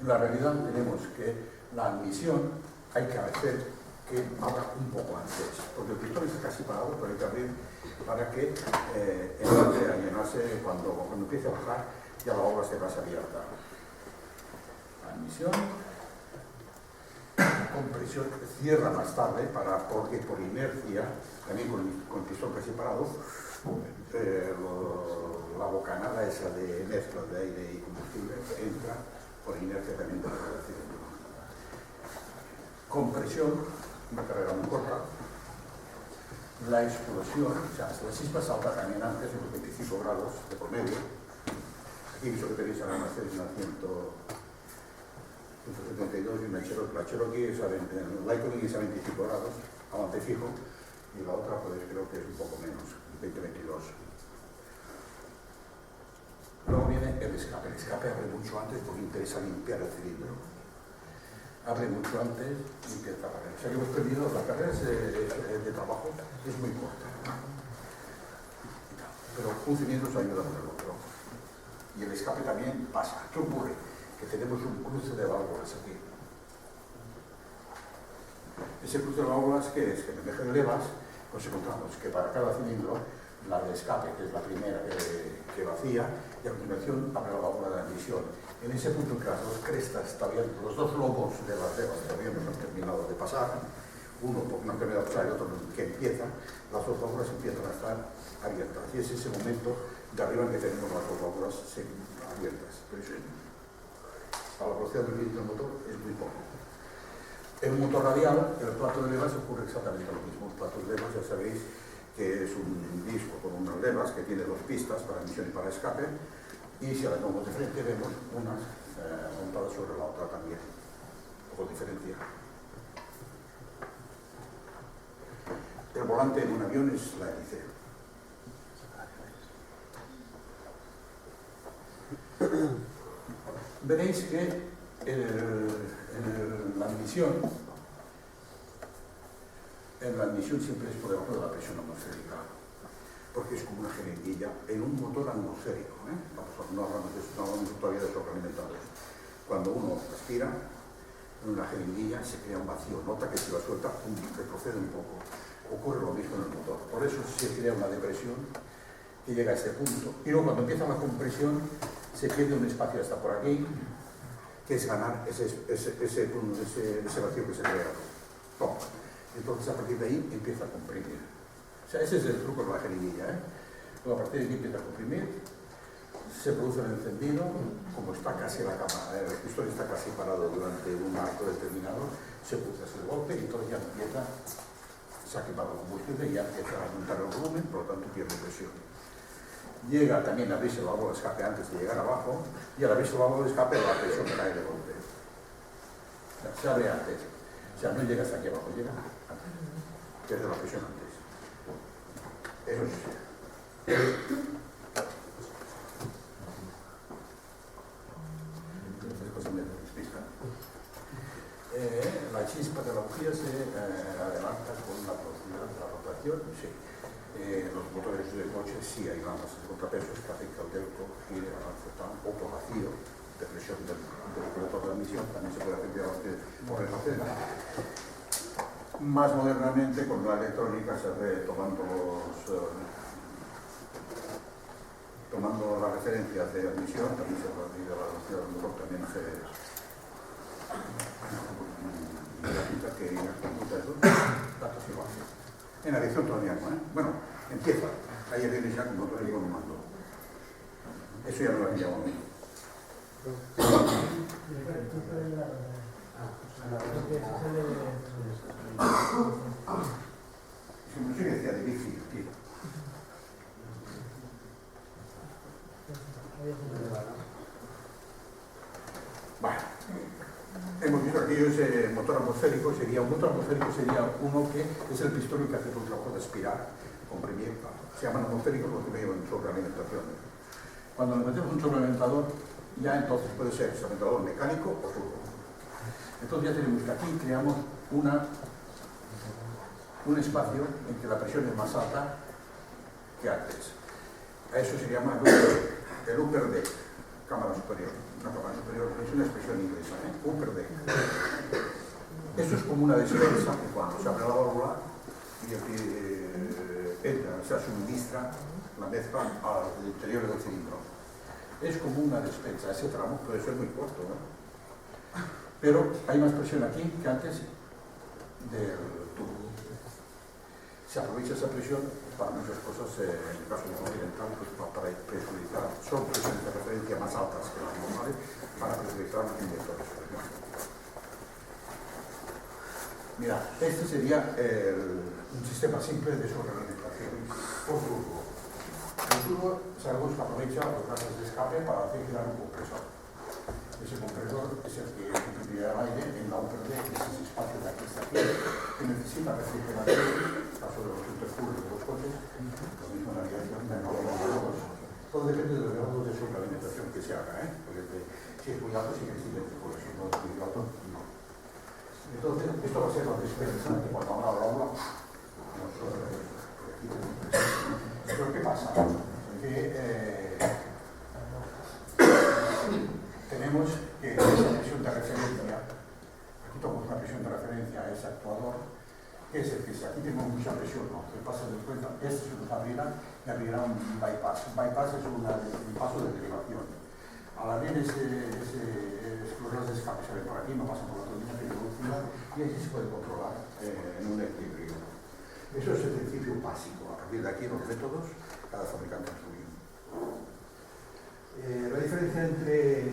En la realidad tenemos que la admisión hay que hacer que abra un poco antes, porque el pistón está casi parado, pero hay que abrir para que empiece a llenarse cuando empiece a bajar, ya la obra se va abierta. Admisión. Compresión cierra más tarde porque por inercia, también con el pistón casi parado, la bocanada esa de mezcla de aire y combustible entra por inercia también para el cilindro. Compresión, una carrera muy corta. La explosión, o sea, la chispa salta también antes de los 25 grados de promedio. Aquí visto que tenéis ahora una serie de 172 y una Cherokee es el Lycoming es a 25 grados, avance fijo, y la otra pues creo que es un poco menos, 20-22. Luego viene el escape. El escape abre mucho antes porque interesa limpiar el cilindro. Abre mucho antes y empieza a barrer. O sea que hemos perdido las carreras de trabajo, es muy corta. Pero un cilindro se ayuda con el otro. Y el escape también pasa. ¿Qué ocurre? Que tenemos un cruce de válvulas aquí. Ese cruce de válvulas, ¿qué es? Que en el eje de levas, pues encontramos que para cada cilindro, la de escape, que es la primera que vacía, y a continuación abre la válvula de admisión. En ese punto en que las dos crestas todavía, los dos lobos de las levas todavía no han terminado de pasar, uno porque no han terminado de pasar y otro que empieza, las dos válvulas empiezan a estar abiertas. Y es ese momento de arriba en que tenemos las dos válvulas abiertas. Pero eso, a la velocidad del motor es muy poco. En un motor radial, el plato de levas ocurre exactamente lo mismo. El plato de levas, ya sabéis que es un disco con unas levas que tiene 2 pistas para admisión y para escape, y si la vemos de frente vemos unas montadas sobre la otra también, con diferencia. El volante en un avión es la hélice. Veréis que en la admisión siempre es por debajo de la presión atmosférica, porque es como una jeringuilla en un motor atmosférico. No hablamos todavía de sobrealimentados. Cuando uno respira, en una jeringuilla se crea un vacío. Nota que si la suelta, retrocede un poco. Ocurre lo mismo en el motor. Por eso se crea una depresión que llega a este punto. Y luego cuando empieza la compresión, se pierde un espacio hasta por aquí, que es ganar ese vacío que se crea. Toma. Entonces a partir de ahí empieza a comprimir. O sea, ese es el truco de la jeringuilla, ¿eh? Luego a partir de aquí empieza a comprimir, se produce el encendido, como está casi la cámara, el pistón está casi parado durante un arco determinado, se produce ese golpe y entonces ya empieza, se ha quemado el combustible y ya empieza a aumentar el volumen, por lo tanto pierde presión. Llega también a abrirse el válvula de escape antes de llegar abajo, y al abrirse el válvula de escape la presión cae de golpe. O sea, se abre antes. O sea, no llega hasta aquí abajo, llega antes. Pierde la presión antes. Eso sí. La chispa de la bujía se adelanta con la velocidad de la rotación. Sí. Los motores de coche sí hay ramas de contrapesos que hacen que el delco gire avance o por vacío de presión del motor de admisión. También se puede hacer por relacena. Más modernamente, con la electrónica se hace tomando las referencias de admisión, también se puede medir la velocidad del motor, también se datos iguales. En aviación todavía no, ¿eh? Bueno, empieza. Ahí viene ya con motor y con mando. Eso ya no lo he enviado a mí. No sé qué decía de Bixi, tío. Bueno, hemos visto aquí ese motor atmosférico sería uno que es el pistón que hace el trabajo de aspirar, comprimir. Se llaman atmosféricos porque me llevan sobrealimentación. Cuando le metemos un sobrealimentador, ya entonces puede ser sobrealimentador mecánico o turbo. Entonces ya tenemos que aquí creamos un espacio en que la presión es más alta que antes. A eso se llama el upper deck, cámara superior. Una cámara superior es una expresión inglesa, upper deck. Esto es como una despensa que cuando se abre la válvula y entra, o sea, suministra la mezcla al interior del cilindro. Es como una despensa, ese tramo puede ser muy corto, ¿no? Pero hay más presión aquí que antes del tubo. Se aprovecha esa presión para muchas cosas, en el caso de continental, pues para presurizar. Son presiones de referencia más altas que las normales para presurizar los inyectores. Mira, este sería un sistema simple de sobrealimentación por turbo. El turbo sabemos que aprovecha los gases de escape para hacer girar un compresor. Ese compresor es el que sustituye al aire en la upper deck, que es ese espacio de aquí hasta aquí, que necesita refrigeración, en el caso de los intercooler de los coches, lo mismo en la aviación, todo depende del grado de sobrealimentación que se haga, porque si es muy alto sí que existe, porque si no es muy alto, no. Entonces, esto va a ser la despensa que cuando abra la válvula, pero ¿qué pasa? Que tenemos que esa presión de referencia, aquí tomamos una presión de referencia a ese actuador, que es el que si aquí tenemos mucha presión, ¿no? Que pasa de cuenta, este se nos abrirá y abrirá un bypass. Un bypass es un paso de derivación. Al abrir los gases de escape se ven por aquí, no pasan por la turbina, tiene velocidad y así se puede controlar en un equilibrio. Eso es el principio básico. A partir de aquí los métodos, cada fabricante es suyo. La diferencia entre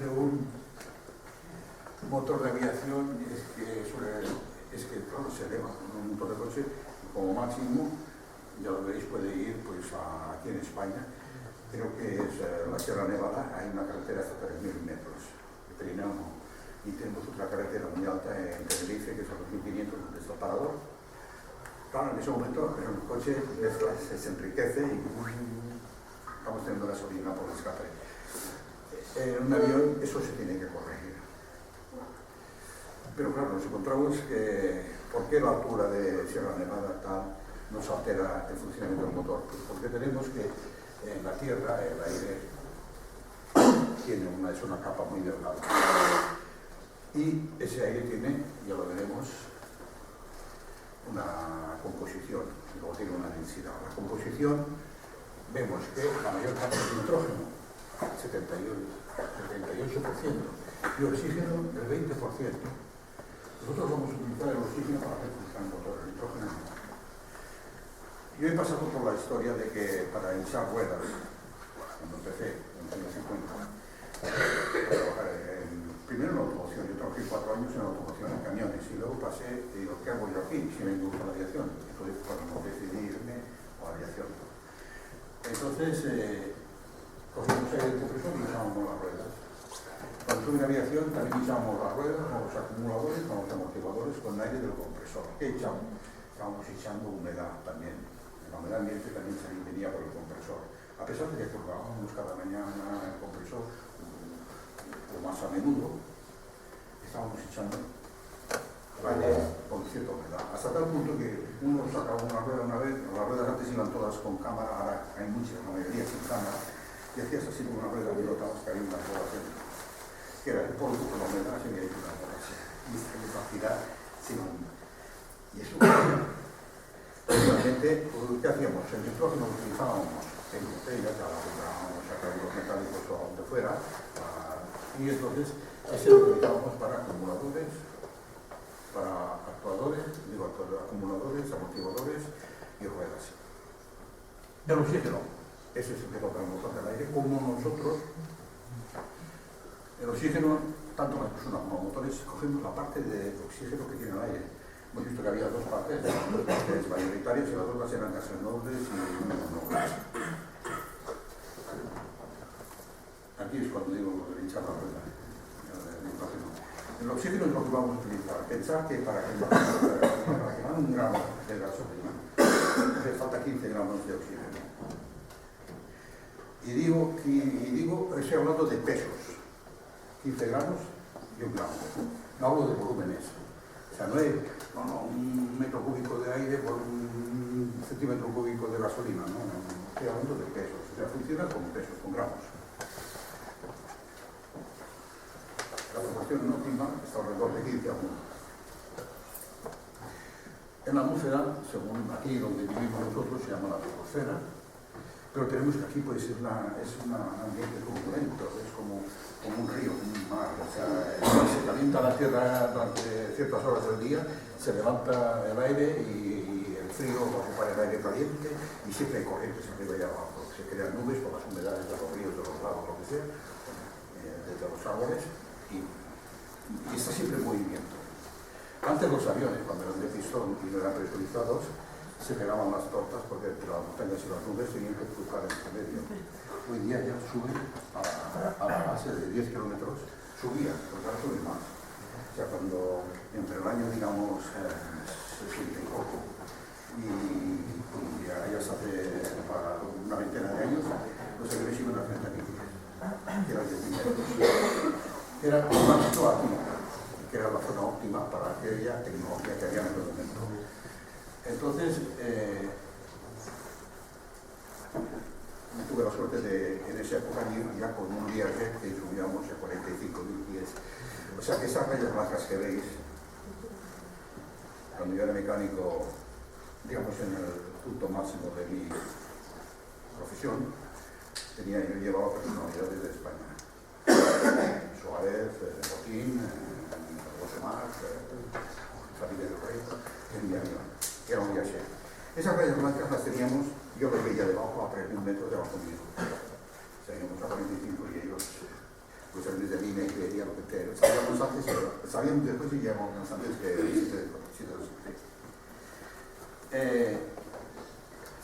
un motor de aviación es que claro, se eleva. Un motor de coche como máximo, ya lo veréis, puede ir pues aquí en España, creo que es la Sierra Nevada, hay una carretera hasta 3.000 metros de Pirineo, y tenemos otra carretera muy alta en Tenerife, que es a 2.500, donde está el parador. Claro, en ese momento el coche se enriquece y estamos teniendo gasolina por el escape. En un avión eso se tiene que corregir. Pero claro, nos encontramos que ¿por qué la altura de Sierra Nevada tal nos altera el funcionamiento del motor? Pues porque tenemos que en la Tierra el aire es una capa muy delgada. Y ese aire tiene, ya lo veremos, una composición, y luego tiene una densidad. La composición, vemos que la mayor parte es nitrógeno, 78%, y oxígeno el 20%. Nosotros vamos a utilizar el oxígeno para hacer funcionar el motor, el nitrógeno no. Yo he pasado por la historia de que para hinchar ruedas, cuando empecé en los años 50, primero en la automoción, yo trabajé 4 años en la automoción en camiones y luego pasé, y digo, ¿qué hago yo aquí? Si me gusta la aviación. Entonces, cuando decidí irme a la aviación. Entonces, cogimos el compresor y echábamos las ruedas. Cuando estuve en aviación también echábamos las ruedas con los acumuladores, con los amortiguadores, con el aire del compresor. ¿Qué echamos? Estábamos echando humedad también. La humedad ambiente también venía por el compresor. A pesar de que colgábamos cada mañana el compresor, o más a menudo, estábamos echando aire con cierta humedad. Hasta tal punto que uno sacaba una rueda una vez, las ruedas antes iban todas con cámara, ahora hay muchas, la mayoría sin cámara, y hacías así con una rueda y notabas que había unas bolas dentro. Que era el polvo con la humedad, se había hecho unas bolas. Y esta capacidad se inunda. Y eso realmente, ¿qué hacíamos? El nitrógeno lo utilizábamos en botellas, ya la comprábamos, sacábamos los metálicos o a donde fuera, y entonces ese lo utilizábamos para acumuladores, para acumuladores, amortiguadores y ruedas. El oxígeno, ese es el que toca el motor del aire, como nosotros, el oxígeno, tanto las personas como los motores, cogemos la parte de oxígeno que tiene el aire. Hemos visto que había dos partes mayoritarias y las otras eran gases nobles y menos nobles. Aquí es cuando digo lo de hinchar la rueda. El oxígeno es lo que vamos a utilizar. Pensar que para quemar un gramo de gasolina hace falta 15 gramos de oxígeno. Y digo, estoy hablando de pesos. 15 gramos y 1 gramo. No hablo de volúmenes. O sea, no es un metro cúbico de aire por 1 centímetro cúbico de gasolina. No, estoy hablando de pesos. O sea, funciona con pesos, con gramos. La proporción óptima está alrededor de 15 a 1. En la atmósfera, según aquí donde vivimos nosotros, se llama la troposfera, pero tenemos que aquí pues, es un ambiente turbulento, es como un río, como un mar. O sea, se calienta la tierra durante ciertas horas del día, se levanta el aire y el frío ocupa el aire caliente y siempre hay corrientes arriba y abajo. Se crean nubes por las humedades de los ríos, de los lagos, lo que sea, desde los árboles. Y está siempre en movimiento. Antes los aviones, cuando eran de pistón y no eran presurizados, se pegaban las tortas porque entre las montañas y las nubes tenían que cruzar en este medio. Hoy día ya suben a la base de 10 kilómetros, subían, porque ahora suben más. O sea, cuando entre el año, digamos, 60 y poco, y ya se hace para una veintena de años, los aviones iban a 30.000 pies, que eran 10.000 metros. Era una zona óptima, que era la zona óptima para aquella tecnología que había en el momento. Entonces, tuve la suerte de, en esa época, ir ya con un Learjet que subíamos a 45.000 pies. O sea que esas rayas blancas que veis, cuando yo era mecánico, digamos en el punto máximo de mi profesión, yo llevaba personalidades de España. Suárez, Botín, Rosemar, Felipe del Rey, era un viaje. Esas rayas blancas las teníamos, yo las veía debajo a 3.000 metros debajo mío. Seguíamos a 45 y ellos, pues desde mí me creían lo que te sabíamos antes, sabíamos después y llegábamos antes que 7.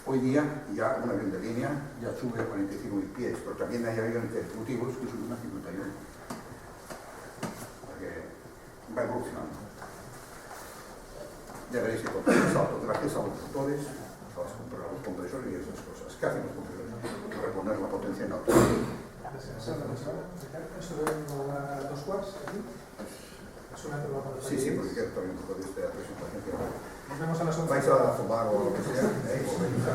Hoy día ya un avión de línea ya sube a 45.000 pies, pero también hay aviones ejecutivos que suben a 51. Porque va evolucionando. Ya veréis que con el salto gracias a los motores, a los compresores y esas cosas. ¿Qué hacen los compresores? Reponer la potencia en auto. ¿Dos quarts aquí? Sí, porque quiero también un poco de esta presentación. Nos vemos a las 11. ¿Vais a fumar o lo que sea? ¿O venís a